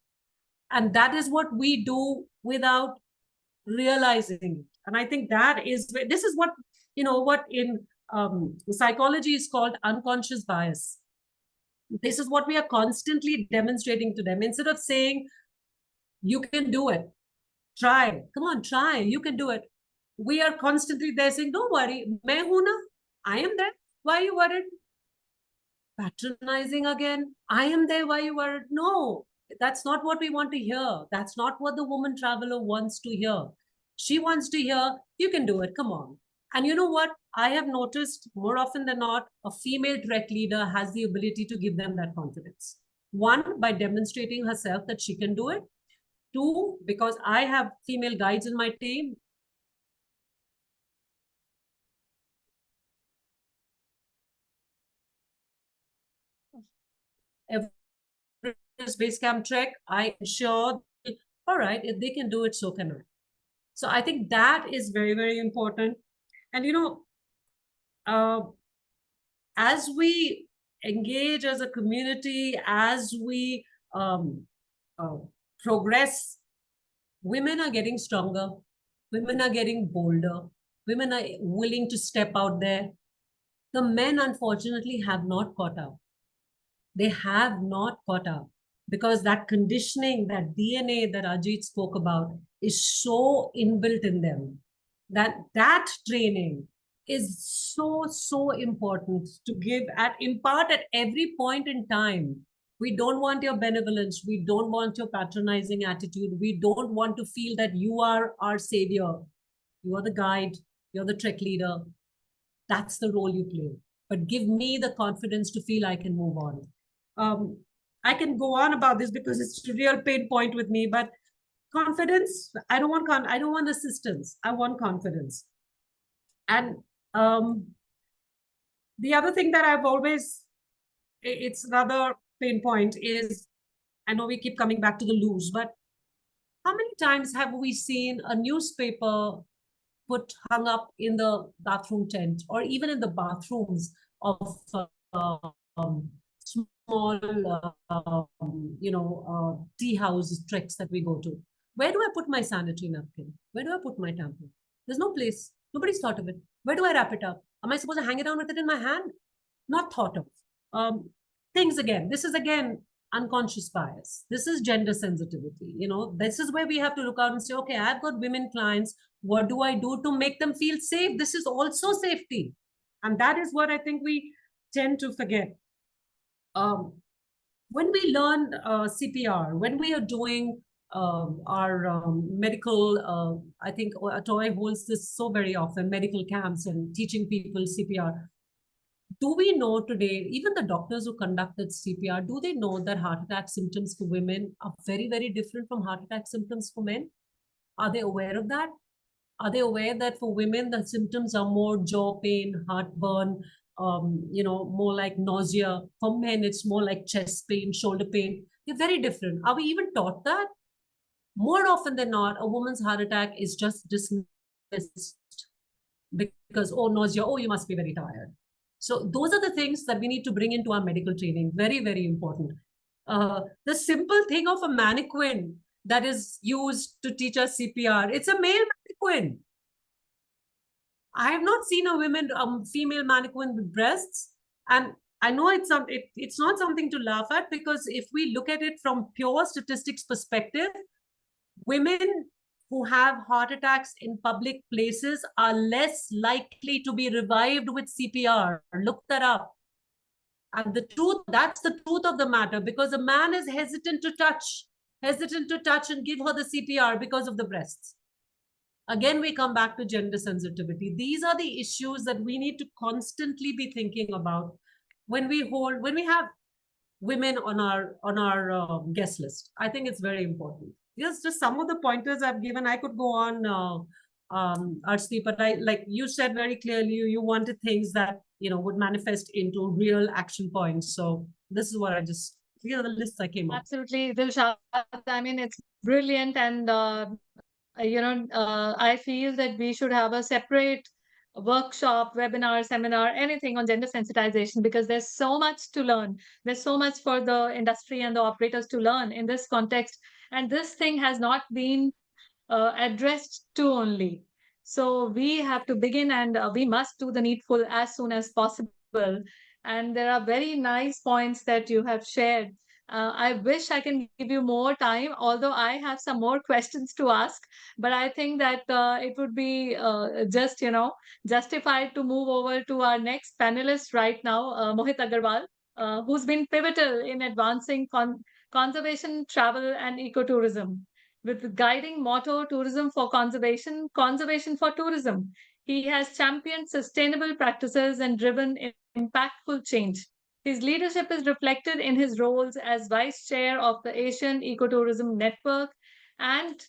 And that is what we do without realizing it. And I think that is, this is what, what in psychology is called unconscious bias. This is what we are constantly demonstrating to them. Instead of saying, you can do it, try, come on, try, you can do it. We are constantly there saying, don't worry, main hu na, I am there, why are you worried? Patronizing again, I am there, why are you worried? No, that's not what we want to hear. That's not what the woman traveler wants to hear. She wants to hear, you can do it, come on. And you know what? I have noticed more often than not, a female trek leader has the ability to give them that confidence. One, by demonstrating herself that she can do it. Two, because I have female guides in my team. Every base camp trek, I ensure, all right, if they can do it, so can I. So I think that is very, very important. And, as we engage as a community, as we progress, women are getting stronger. Women are getting bolder. Women are willing to step out there. The men, unfortunately, have not caught up. They have not caught up because that conditioning, that DNA that Ajit spoke about is so inbuilt in them that training is so important to give impart at every point in time. We don't want your benevolence. We don't want your patronizing attitude. We don't want to feel that you are our savior. You are the guide. You're the trek leader. That's the role you play. But give me the confidence to feel I can move on. I can go on about this because it's a real pain point with me, but confidence, I don't want assistance. I want confidence. And the other thing that I've always, it's another pain point is, I know we keep coming back to the loose, but how many times have we seen a newspaper hung up in the bathroom tent or even in the bathrooms of small, tea house treks that we go to? Where do I put my sanitary napkin? Where do I put my tampon? There's no place. Nobody's thought of it. Where do I wrap it up? Am I supposed to hang it down with it in my hand? Not thought of. Things again. This is again unconscious bias. This is gender sensitivity. This is where we have to look out and say, okay, I've got women clients. What do I do to make them feel safe? This is also safety. And that is what I think we tend to forget. When we learn CPR, when we are doing our medical, I think ATOAI holds this so very often, medical camps and teaching people CPR. Do we know today, even the doctors who conducted CPR, do they know that heart attack symptoms for women are very, very different from heart attack symptoms for men? Are they aware of that? Are they aware that for women, the symptoms are more jaw pain, heartburn, more like nausea? For men, it's more like chest pain, shoulder pain. They're very different. Are we even taught that? More often than not, a woman's heart attack is just dismissed because, oh, nausea, oh, you must be very tired. So those are the things that we need to bring into our medical training. Very, very important. The simple thing of a mannequin that is used to teach us CPR, it's a male mannequin. I have not seen a female mannequin with breasts. And I know it's not something to laugh at, because if we look at it from pure statistics perspective, women who have heart attacks in public places are less likely to be revived with CPR. Look that up. And that's the truth of the matter, because a man is hesitant to touch and give her the CPR because of the breasts. Again, we come back to gender sensitivity. These are the issues that we need to constantly be thinking about when we have women on our guest list. I think it's very important. Yes, just some of the pointers I've given. I could go on, Arshdeep, but like you said very clearly, you wanted things that would manifest into real action points. So this is what these are the lists I came up. Absolutely, Dilshad. I mean, it's brilliant, and I feel that we should have a separate workshop, webinar, seminar, anything on gender sensitization, because there's so much to learn. There's so much for the industry and the operators to learn in this context. And this thing has not been addressed to only. So we have to begin, and we must do the needful as soon as possible. And there are very nice points that you have shared. I wish I can give you more time, although I have some more questions to ask. But I think that it would be justified to move over to our next panelist right now, Mohit Agarwal, who's been pivotal in advancing conservation, travel, and ecotourism. With the guiding motto, tourism for conservation, conservation for tourism. He has championed sustainable practices and driven impactful change. His leadership is reflected in his roles as vice chair of the Asian Ecotourism Network and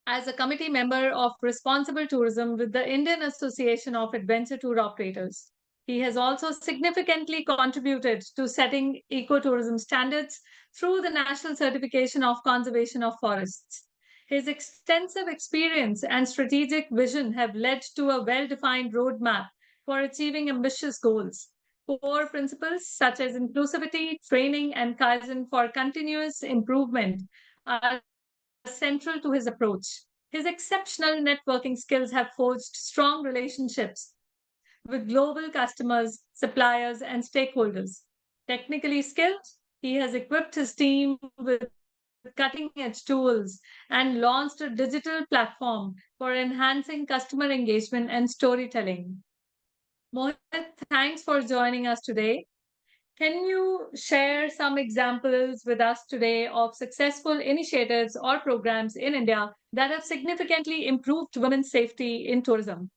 as a committee member of responsible tourism with the Indian Association of Adventure Tour Operators. He has also significantly contributed to setting ecotourism standards through the National Certification of Conservation of Forests. His extensive experience and strategic vision have led to a well-defined roadmap for achieving ambitious goals. Core principles such as inclusivity, training, and Kaizen for continuous improvement are central to his approach. His exceptional networking skills have forged strong relationships with global customers, suppliers, and stakeholders. Technically skilled, he has equipped his team with cutting-edge tools and launched a digital platform for enhancing customer engagement and storytelling. Mohit, thanks for joining us today. Can you share some examples with us today of successful initiatives or programs in India that have significantly improved women's safety in tourism?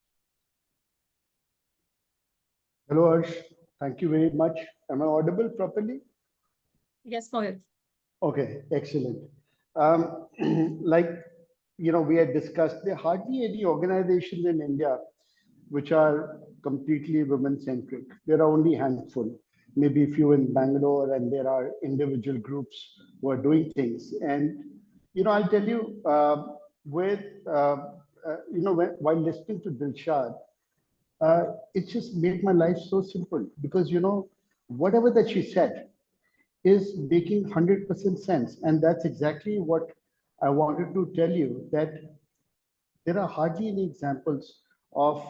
Hello, Arsh. Thank you very much. Am I audible properly? Yes, Mohit. Okay, excellent. We had discussed, there are hardly any organizations in India which are completely women-centric. There are only a handful, maybe a few in Bangalore, and there are individual groups who are doing things. And, I'll tell you, while listening to Dilshad, it just made my life so simple because, whatever that she said is making 100% sense. And that's exactly what I wanted to tell you, that there are hardly any examples of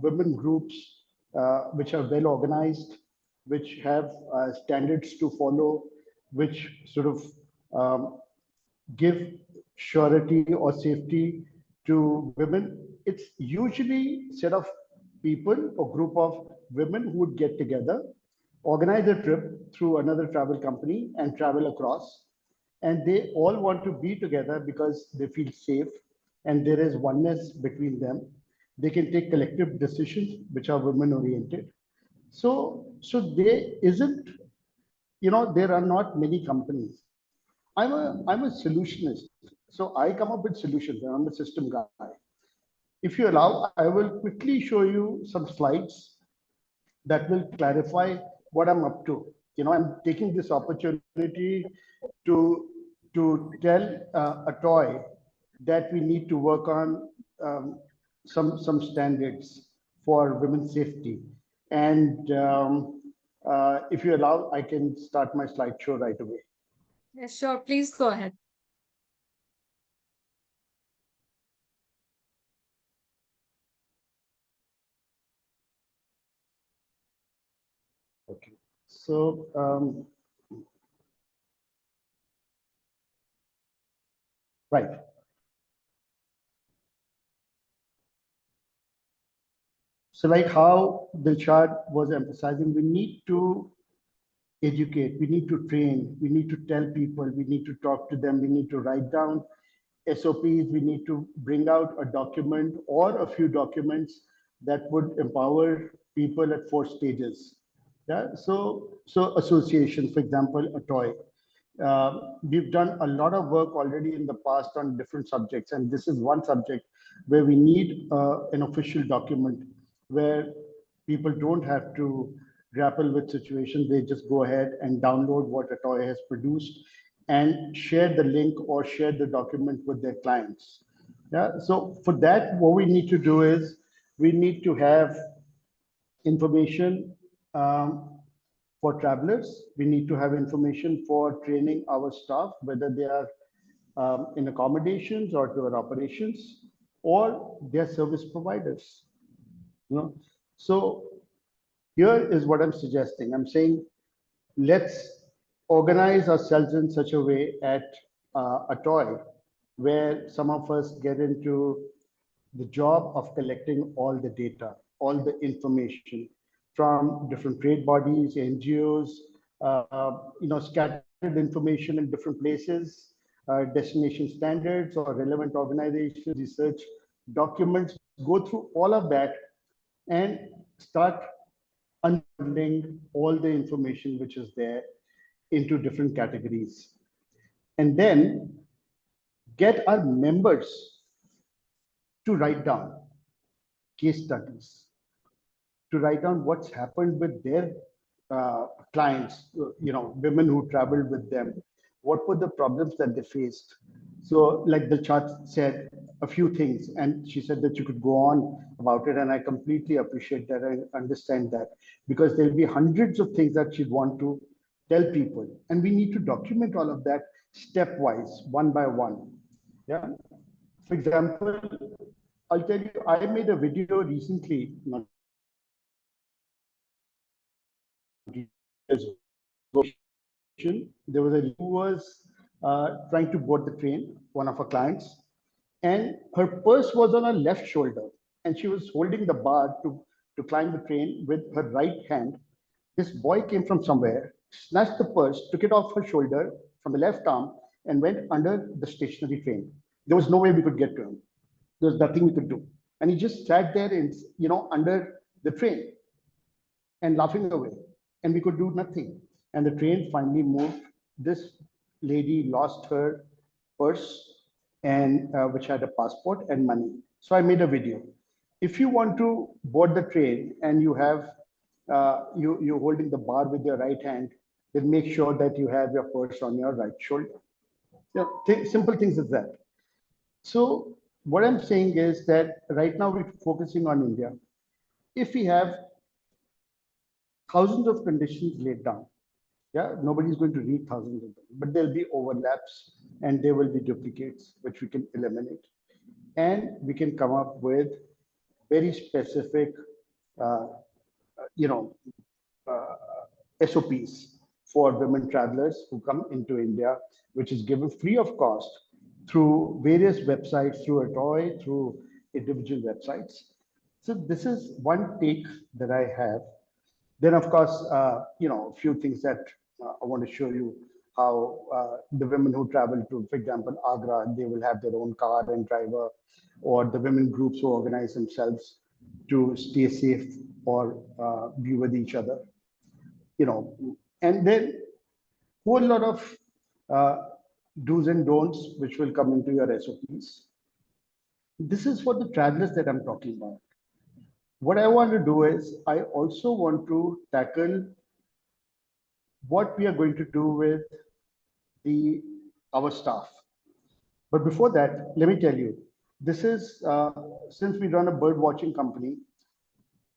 women groups which are well organized, which have standards to follow, which sort of give surety or safety to women. It's usually a set of people or group of women who would get together, organize a trip through another travel company and travel across. And they all want to be together because they feel safe and there is oneness between them. They can take collective decisions which are women oriented. So there isn't, there are not many companies. I'm a solutionist. So I come up with solutions. I'm a system guy. If you allow, I will quickly show you some slides that will clarify what I'm up to. I'm taking this opportunity to tell ATOAI that we need to work on some standards for women's safety. And if you allow, I can start my slideshow right away. Yes, sure. Please go ahead. Okay. So right. So like how Dilshad was emphasizing, we need to educate, we need to train, we need to tell people, we need to talk to them, we need to write down SOPs, we need to bring out a document or a few documents that would empower people at 4 stages. Yeah, so association, for example, ATOAI. We've done a lot of work already in the past on different subjects, and this is one subject where we need an official document where people don't have to grapple with situations. They just go ahead and download what ATOAI has produced and share the link or share the document with their clients. Yeah, so for that, what we need to do is we need to have information for travelers. We need to have information for training our staff, whether they are in accommodations or to our operations, or their service providers. You know, so here is what I'm suggesting. I'm saying let's organize ourselves in such a way at ATOAI where some of us get into the job of collecting all the data, all the information from different trade bodies, NGOs, scattered information in different places, destination standards or relevant organizations, research documents, go through all of that and start unbundling all the information which is there into different categories. And then get our members to write down case studies, to write down what's happened with their clients, women who traveled with them, what were the problems that they faced. So like the chart said a few things, and she said that you could go on about it, and I completely appreciate that. I understand that, because there'll be hundreds of things that she'd want to tell people, and we need to document all of that stepwise, one by one. Yeah. For example, I'll tell you, I made a video recently, not there was a who was trying to board the train, one of our clients, and her purse was on her left shoulder, and she was holding the bar to climb the train with her right hand. This boy came from somewhere, snatched the purse, took it off her shoulder from the left arm, and went under the stationary train. There was no way we could get to him. There was nothing we could do, and he just sat there in, under the train and laughing away, and we could do nothing. And the train finally moved. This lady lost her purse, and which had a passport and money. So I made a video. If you want to board the train and you have you're holding the bar with your right hand, then make sure that you have your purse on your right shoulder. Simple things as that. So what I'm saying is that right now we're focusing on India. If we have thousands of conditions laid down, yeah, nobody's going to read thousands of them, but there'll be overlaps and there will be duplicates, which we can eliminate. And we can come up with very specific, SOPs for women travelers who come into India, which is given free of cost through various websites, through ATOAI, through individual websites. So this is one take that I have. Then, of course, a few things that I want to show you how the women who travel to, for example, Agra, they will have their own car and driver, or the women groups who organize themselves to stay safe or be with each other. And then whole lot of do's and don'ts, which will come into your SOPs. This is for the travelers that I'm talking about. What I want to do is I also want to tackle what we are going to do with our staff. But before that, let me tell you, this is, since we run a bird watching company,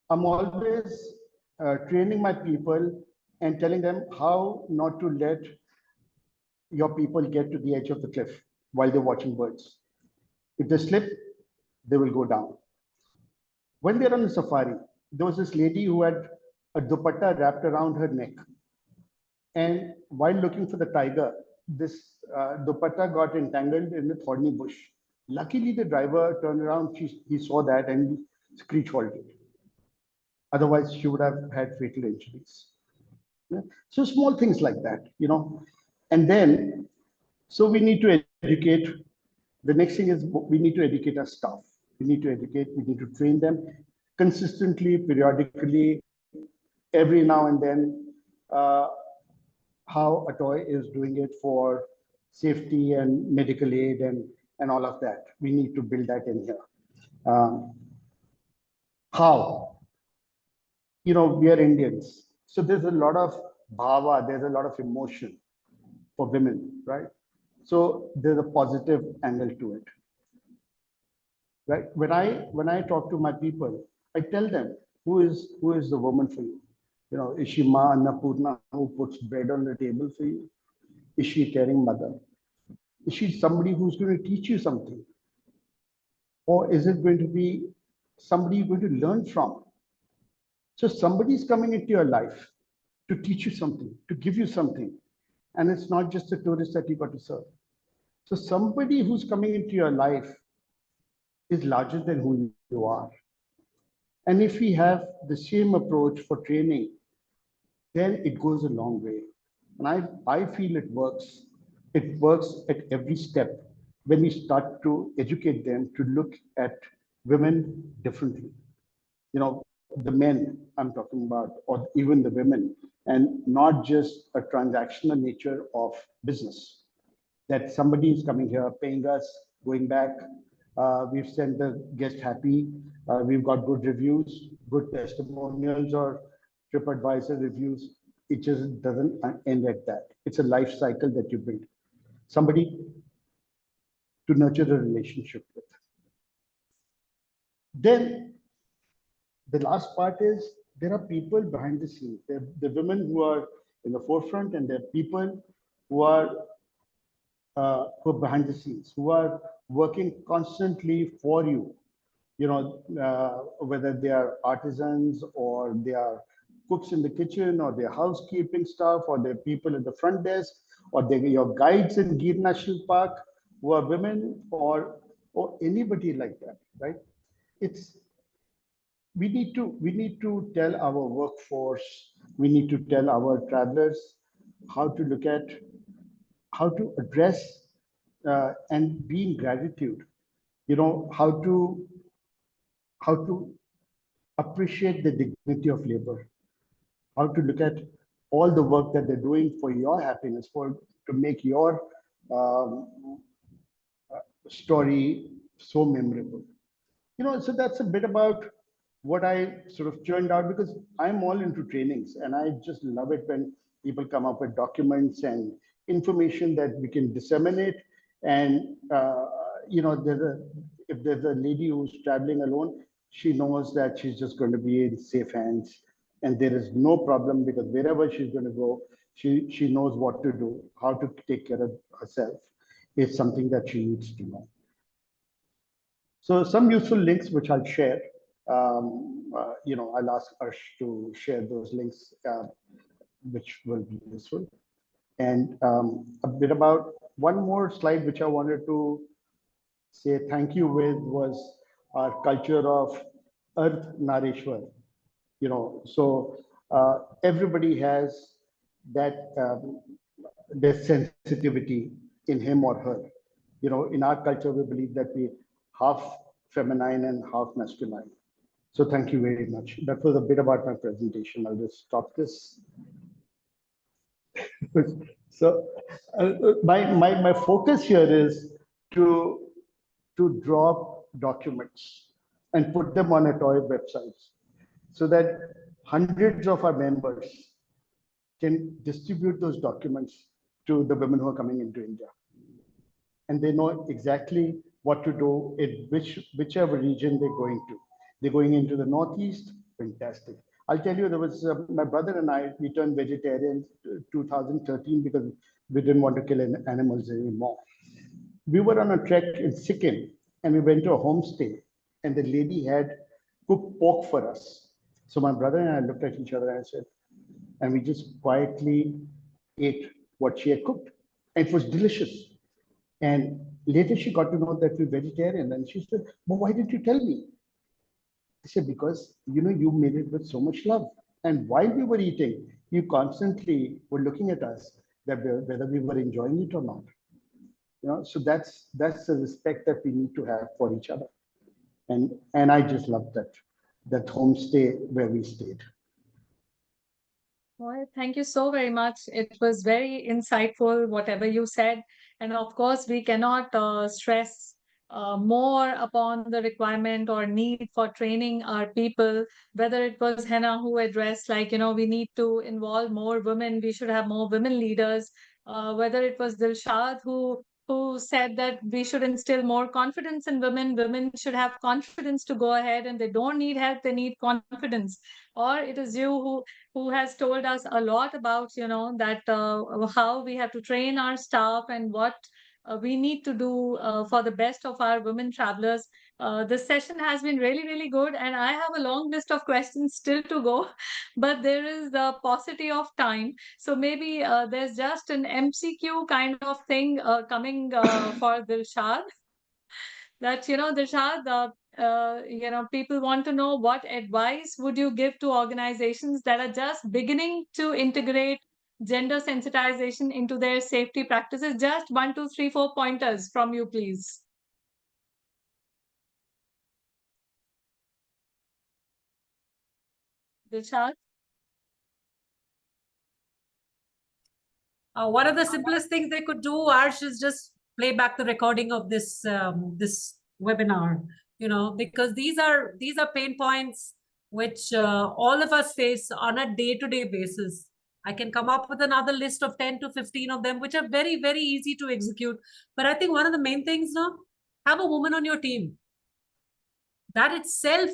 I'm always training my people and telling them how not to let your people get to the edge of the cliff while they're watching birds. If they slip, they will go down. When they're on a safari, there was this lady who had a dupatta wrapped around her neck. And while looking for the tiger, this dupatta got entangled in the thorny bush. Luckily, the driver turned around, he saw that and screech halted. Otherwise, she would have had fatal injuries. Yeah? So small things like that, And then, so we need to educate. The next thing is we need to educate our staff. We need to train them consistently, periodically, every now and then. How ATOAI is doing it for safety and medical aid and all of that. We need to build that in here. How? We are Indians. So there's a lot of bhava, there's a lot of emotion for women, right? So there's a positive angle to it. Right? When I talk to my people, I tell them who is the woman for you? Is she Ma Annapurna who puts bread on the table for you? Is she a caring mother? Is she somebody who's going to teach you something? Or is it going to be somebody you're going to learn from? So somebody's coming into your life to teach you something, to give you something. And it's not just a tourist that you got to serve. So somebody who's coming into your life is larger than who you are. And if we have the same approach for training, then it goes a long way. And I feel it works. It works at every step when we start to educate them to look at women differently. The men I'm talking about, or even the women, and not just a transactional nature of business. That somebody is coming here, paying us, going back. We've sent the guest happy. We've got good reviews, good testimonials, or TripAdvisor reviews. It just doesn't end at that. It's a life cycle that you build. Somebody to nurture a relationship with. Then the last part is there are people behind the scenes. There are the women who are in the forefront, and there are people who are behind the scenes, who are working constantly for you. Whether they are artisans or they are cooks in the kitchen or they're housekeeping staff or they're people at the front desk or they're your guides in Gir National Park who are women or anybody like that, right? We need to tell our workforce, we need to tell our travelers how to look at, how to address and be in gratitude. How to appreciate the dignity of labor, how to look at all the work that they're doing for your happiness, to make your story so memorable. So that's a bit about what I sort of churned out, because I'm all into trainings and I just love it when people come up with documents and information that we can disseminate. And if there's a lady who's traveling alone, she knows that she's just going to be in safe hands, and there is no problem, because wherever she's going to go, she knows what to do, how to take care of herself. Is something that she needs to know. So some useful links which I'll share. I'll ask Arsh to share those links, which will be useful. And a bit about one more slide which I wanted to say thank you with was our culture of Earth Nareshwar. So everybody has that sensitivity in him or her. In our culture, we believe that we half feminine and half masculine. So thank you very much. That was a bit about my presentation. I'll just stop this. So my focus here is to draw documents and put them on ATOAI websites so that hundreds of our members can distribute those documents to the women who are coming into India. And they know exactly what to do in whichever region they're going to. They're going into the Northeast, fantastic. I'll tell you, there was my brother and I, we turned vegetarian 2013 because we didn't want to kill animals anymore. We were on a trek in Sikkim and we went to a homestay and the lady had cooked pork for us. So my brother and I looked at each other and I said, and we just quietly ate what she had cooked. And it was delicious. And later she got to know that we're vegetarian and she said, well, why didn't you tell me? I said, because, you made it with so much love. And while we were eating, you constantly were looking at us that whether we were enjoying it or not. So that's the respect that we need to have for each other. And I just love that homestay where we stayed. Well, thank you so very much. It was very insightful, whatever you said. And of course, we cannot stress more upon the requirement or need for training our people, whether it was Hannah who addressed, like, we need to involve more women, we should have more women leaders, whether it was Dilshad who said that we should instill more confidence in women. Women should have confidence to go ahead, and they don't need help, they need confidence. Or it is you who has told us a lot about, that how we have to train our staff and what we need to do for the best of our women travelers. This session has been really, really good, and I have a long list of questions still to go, but there is the paucity of time. So maybe there's just an MCQ kind of thing coming for Dilshad. That, Dilshad, people want to know what advice would you give to organizations that are just beginning to integrate gender sensitization into their safety practices? Just 1, 2, 3, 4 pointers from you, please. Dilshad? One of the simplest things they could do, Arsh, is just play back the recording of this this webinar, because these are pain points which all of us face on a day-to-day basis. I can come up with another list of 10 to 15 of them, which are very, very easy to execute. But I think one of the main things, have a woman on your team. That itself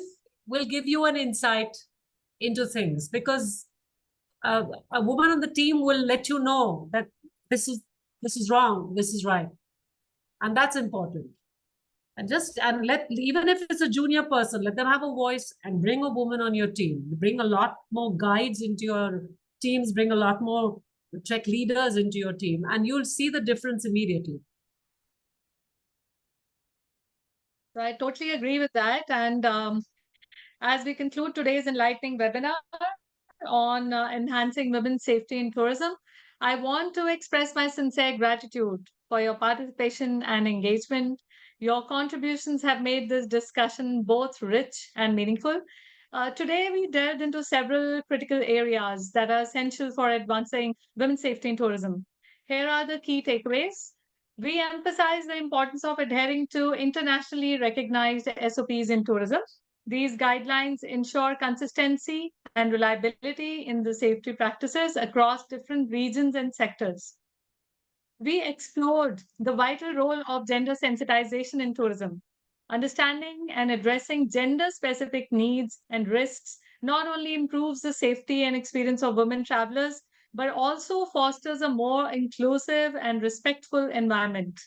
will give you an insight into things, because a woman on the team will let you know that this is wrong, this is right, and that's important. And let, even if it's a junior person, let them have a voice, and bring a woman on your team. Bring a lot more guides into your teams, bring a lot more tech leaders into your team, and you'll see the difference immediately. I totally agree with that. And as we conclude today's enlightening webinar on enhancing women's safety in tourism, I want to express my sincere gratitude for your participation and engagement. Your contributions have made this discussion both rich and meaningful. Today, we delved into several critical areas that are essential for advancing women's safety in tourism. Here are the key takeaways. We emphasize the importance of adhering to internationally recognized SOPs in tourism. These guidelines ensure consistency and reliability in the safety practices across different regions and sectors. We explored the vital role of gender sensitization in tourism. Understanding and addressing gender-specific needs and risks not only improves the safety and experience of women travelers, but also fosters a more inclusive and respectful environment.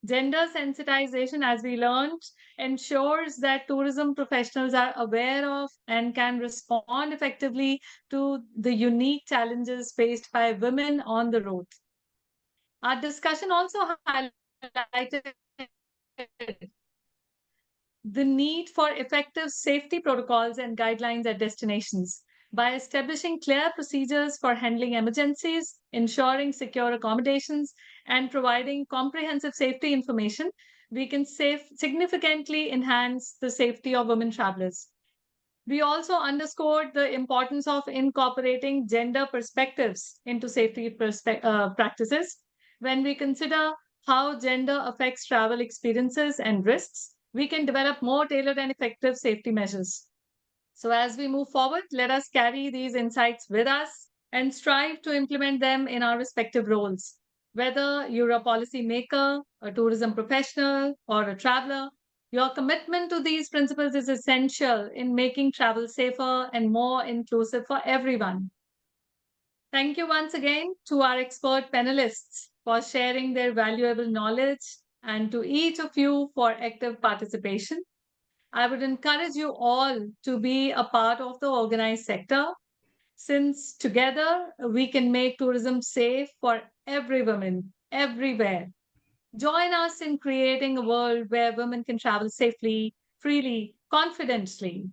Gender sensitization, as we learned, ensures that tourism professionals are aware of and can respond effectively to the unique challenges faced by women on the road. Our discussion also highlighted the need for effective safety protocols and guidelines at destinations. By establishing clear procedures for handling emergencies, ensuring secure accommodations, and providing comprehensive safety information, we can significantly enhance the safety of women travelers. We also underscored the importance of incorporating gender perspectives into safety practices. When we consider how gender affects travel experiences and risks, we can develop more tailored and effective safety measures. So as we move forward, let us carry these insights with us and strive to implement them in our respective roles. Whether you're a policymaker, a tourism professional, or a traveler, your commitment to these principles is essential in making travel safer and more inclusive for everyone. Thank you once again to our expert panelists for sharing their valuable knowledge, and to each of you for active participation. I would encourage you all to be a part of the organized sector, since together we can make tourism safe for every woman, everywhere. Join us in creating a world where women can travel safely, freely, confidently.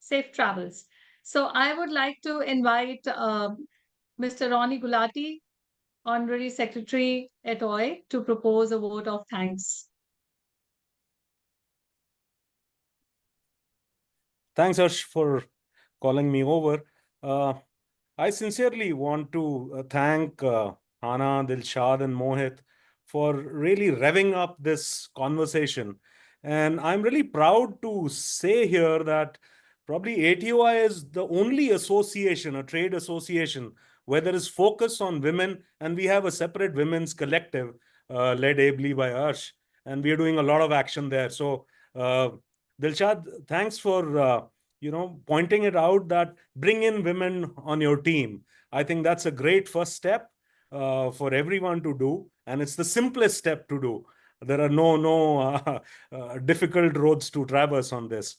safe travels. So I would like to invite Mr. Ronnie Gulati, Honorary Secretary at ATOAI, to propose a vote of thanks. Thanks, Harsh, for calling me over. I sincerely want to thank Hana, Dilshad, and Mohit for really revving up this conversation. And I'm really proud to say here that probably ATOI is the only association, a trade association, where there is focus on women, and we have a separate women's collective led ably by Harsh, and we are doing a lot of action there. So, Dilshad, thanks for pointing it out that bring in women on your team. I think that's a great first step for everyone to do, and it's the simplest step to do. There are no difficult roads to traverse on this.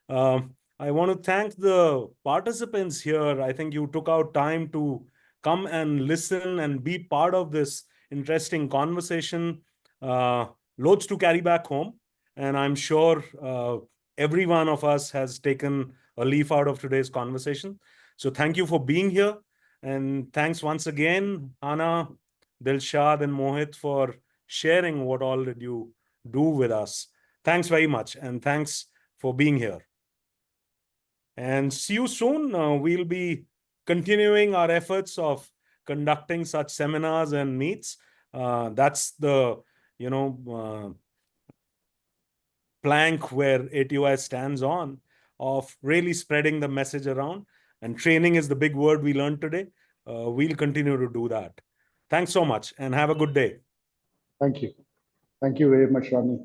I want to thank the participants here. I think you took out time to come and listen and be part of this interesting conversation. Loads to carry back home, and I'm sure every one of us has taken a leaf out of today's conversation. So thank you for being here. And thanks once again, Hana, Dilshad, and Mohit, for sharing what all did you do with us. Thanks very much. And thanks for being here. And see you soon. We'll be continuing our efforts of conducting such seminars and meets. That's the, plank where ATOI stands on, of really spreading the message around. And training is the big word we learned today. We'll continue to do that. Thanks so much and have a good day. Thank you. Thank you very much, Rani.